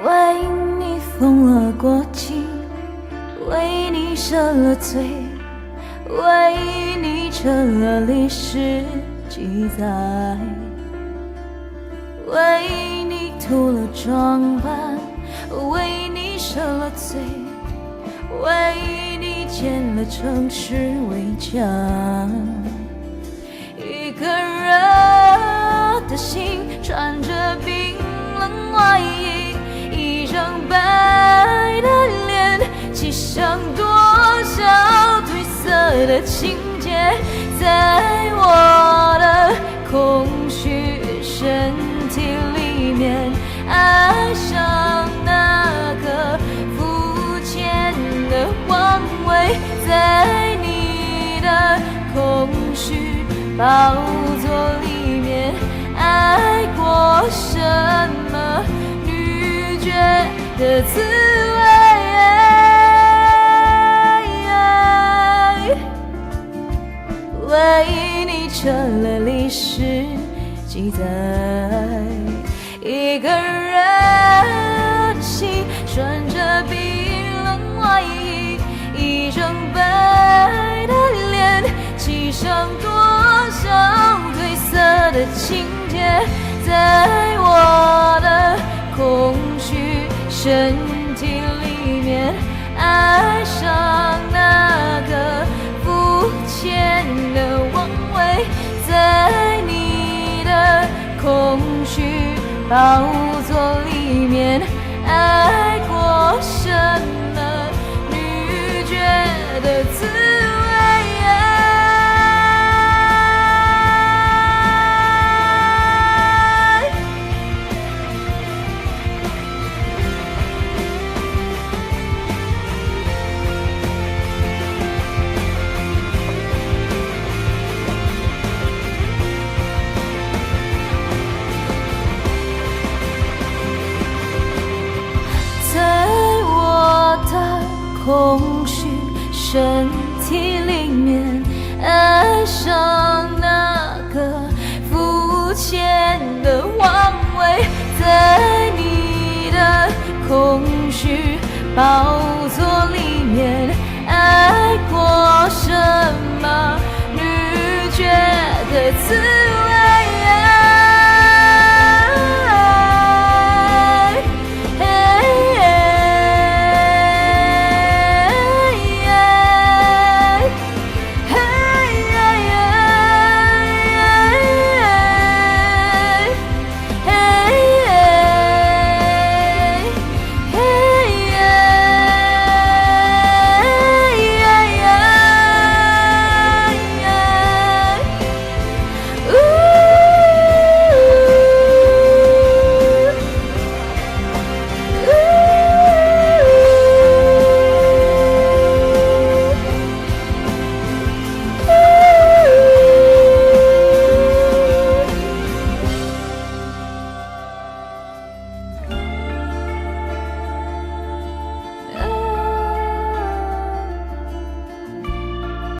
为你疯了过境，为你设了罪，为你成了历史记载，为你涂了妆扮，为你设了罪，为你建了城市围墙。一个热的心，穿着冰冷外衣，一张白的脸，漆上多少褪色的情节，在我的空虚身体里面，爱上那个肤浅的妄为，在你的空虚宝座里面，爱过什么女爵的滋味？为你成了历史记载。一个人的心，穿着冰冷外衣，一张白的脸，漆上多少褪色的情节，在我的空虚身体里面，爱上那个肤浅的妄为，在你的空虚宝座里面，爱过什么女爵的滋味？空虚身体里面，爱上那个肤浅的妄为，在你的空虚宝座里面，爱过什么女爵的滋味？